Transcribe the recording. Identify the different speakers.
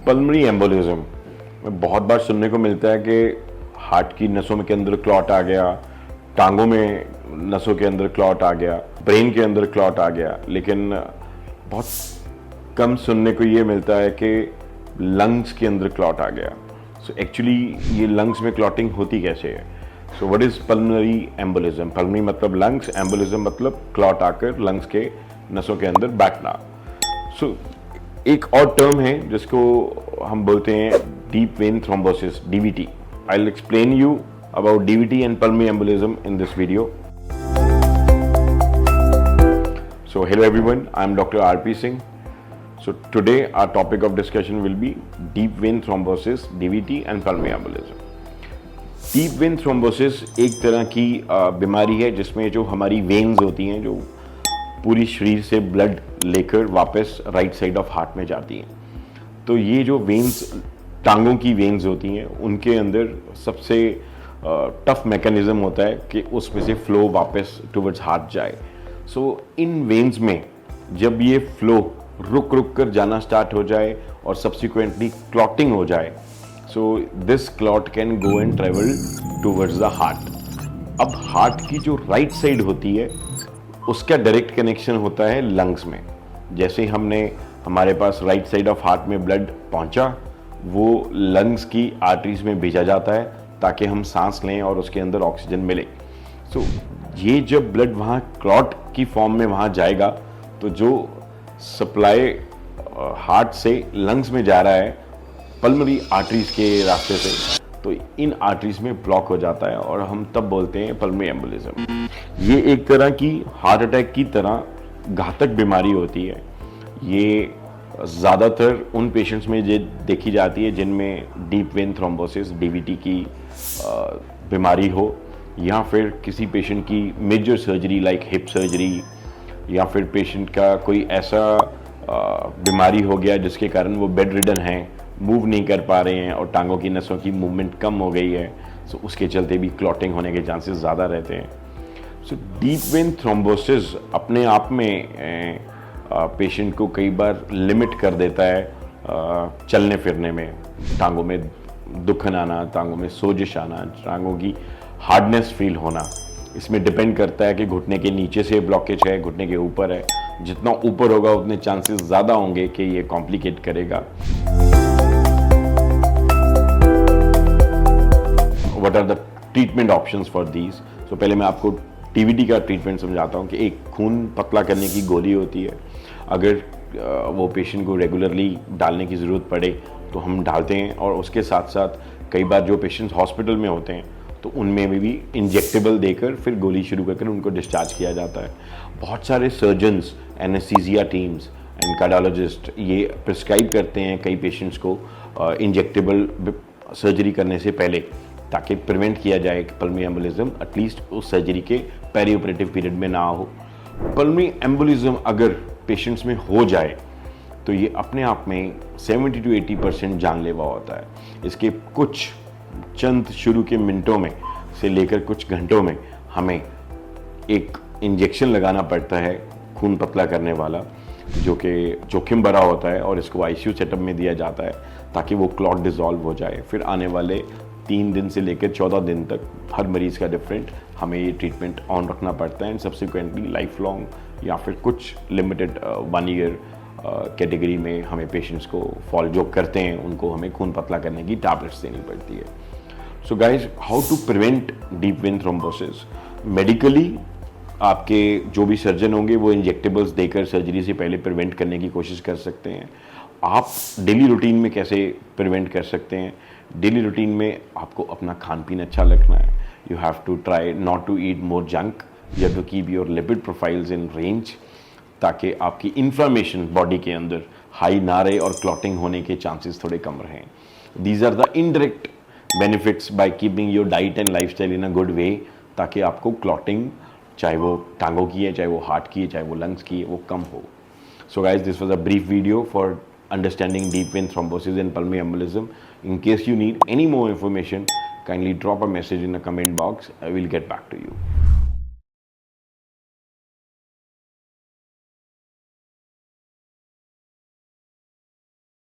Speaker 1: Pulmonary embolism में बहुत बार सुनने को मिलता है कि हार्ट की नसों के अंदर क्लॉट आ गया, टांगों में नसों के अंदर क्लॉट आ गया, ब्रेन के अंदर क्लॉट आ गया, लेकिन बहुत कम सुनने को ये मिलता है कि लंग्स के अंदर क्लॉट आ गया। सो एक्चुअली ये लंग्स में क्लॉटिंग होती कैसे है? So what is pulmonary embolism? Pulmonary मतलब लंग्स, एम्बोलिज्म मतलब क्लॉट आकर लंग्स के नसों के अंदर बैठना। सो एक और टर्म है जिसको हम बोलते हैं deep vein thrombosis, DVT. I will explain you about DVT and pulmonary embolism in this video. So hello everyone, I am Dr. R.P. Singh. So today our topic of discussion will be deep vein thrombosis, DVT and pulmonary embolism. Deep vein thrombosis एक तरह की बीमारी है जिसमें जो हमारी veins होती हैं, जो पूरी शरीर से ब्लड लेकर वापस राइट साइड ऑफ हार्ट में जाती हैं। तो ये जो वेन्स, टांगों की वेन्स होती हैं, उनके अंदर सबसे टफ मैकेनिज्म होता है कि उसमें से फ्लो वापस टुवर्ड्स हार्ट जाए। सो इन वेन्स में जब ये फ्लो रुक रुक कर जाना स्टार्ट हो जाए और सब्सिक्वेंटली क्लॉटिंग हो जाए, so this clot can go and travel towards the heart. अब हार्ट की जो राइट साइड होती है उसका डायरेक्ट कनेक्शन होता है लंग्स में। जैसे हमारे पास राइट साइड ऑफ हार्ट में ब्लड पहुंचा, वो लंग्स की आर्टरीज में भेजा जाता है ताकि हम सांस लें और उसके अंदर ऑक्सीजन मिले। सो ये जब ब्लड वहाँ क्लॉट की फॉर्म में वहाँ जाएगा तो जो सप्लाई हार्ट से लंग्स में जा रहा है पल्मोनरी आर्टरीज के रास्ते से, तो इन आर्टरीज में ब्लॉक हो जाता है और हम तब बोलते हैं पल्मोनरी एम्बोलिज्म। ये एक तरह की हार्ट अटैक की तरह घातक बीमारी होती है। ये ज़्यादातर उन पेशेंट्स में ये देखी जाती है जिनमें डीप वेन थ्रोम्बोसिस, डीवीटी की बीमारी हो, या फिर किसी पेशेंट की major surgery like hip surgery, या फिर पेशेंट का कोई ऐसा बीमारी हो गया जिसके कारण वो बेड रिडन हैं, मूव नहीं कर पा रहे हैं और टांगों की नसों की मूवमेंट कम हो गई है। सो उसके चलते भी क्लॉटिंग होने के चांसेस ज़्यादा रहते हैं। सो डीप वेन थ्रोम्बोसिस अपने आप में पेशेंट को कई बार लिमिट कर देता है चलने फिरने में, टांगों में दुखन आना, टांगों में सोजिश आना, टांगों की हार्डनेस फील होना। इसमें डिपेंड करता है कि घुटने के नीचे से ब्लॉकेज है, घुटने के ऊपर है। जितना ऊपर होगा उतने चांसेस ज़्यादा होंगे कि ये कॉम्प्लिकेट करेगा। What are the treatment options for these? So पहले मैं आपको टीवीटी का ट्रीटमेंट समझाता हूँ कि एक खून पतला करने की गोली होती है। अगर वो पेशेंट को रेगुलरली डालने की ज़रूरत पड़े तो हम डालते हैं, और उसके साथ साथ कई बार जो पेशेंट्स हॉस्पिटल में होते हैं तो उनमें भी इंजेक्टेबल देकर फिर गोली शुरू कर उनको डिस्चार्ज किया जाता है। बहुत सारे surgeons, anaesthesia teams and cardiologist ये प्रिस्क्राइब करते हैं कई पेशेंट्स को इंजेक्टेबल सर्जरी करने से पहले, ताकि प्रिवेंट किया जाए कि पल्मोनरी एम्बोलिज्म एटलीस्ट उस सर्जरी के पेरी ऑपरेटिव पीरियड में ना हो। पल्मोनरी एम्बोलिज्म अगर पेशेंट्स में हो जाए तो ये अपने आप में 70 to 80% जानलेवा होता है। इसके कुछ चंद शुरू के मिनटों में से लेकर कुछ घंटों में हमें एक इंजेक्शन लगाना पड़ता है खून पतला करने वाला, जो कि जोखिम भरा होता है, और इसको आईसीयू सेटअप में दिया जाता है ताकि वो क्लॉट डिसॉल्व हो जाए। फिर आने वाले 3 दिन से लेकर 14 दिन तक हर मरीज़ का डिफरेंट हमें ये ट्रीटमेंट ऑन रखना पड़ता है, एंड सब्सिक्वेंटली लाइफ लॉन्ग या फिर कुछ लिमिटेड 1 ईयर कैटेगरी में हमें पेशेंट्स को फॉल जो करते हैं उनको हमें खून पतला करने की टैबलेट्स देनी पड़ती है। So guys, how to prevent deep vein thrombosis? Medically आपके जो भी सर्जन होंगे वो इंजेक्टेबल्स देकर सर्जरी से पहले प्रिवेंट करने की कोशिश कर सकते हैं। आप डेली रूटीन में कैसे प्रिवेंट कर सकते हैं? डेली रूटीन में आपको अपना खान पीन अच्छा रखना है। You have to try not to eat more junk, you have to keep your lipid profiles in range, ताकि आपकी इन्फ्लामेशन बॉडी के अंदर हाई ना रहे और क्लॉटिंग होने के चांसेस थोड़े कम रहें। These are the indirect benefits by keeping your diet and lifestyle in a good way, ताकि आपको क्लॉटिंग, चाहे वो टांगों की है, चाहे वो हार्ट की है, चाहे वो लंग्स की है, वो कम हो। So guys, this was a brief video for understanding deep vein thrombosis and pulmonary embolism. In case you need any more information, kindly drop a message in the comment box. I will get back to you.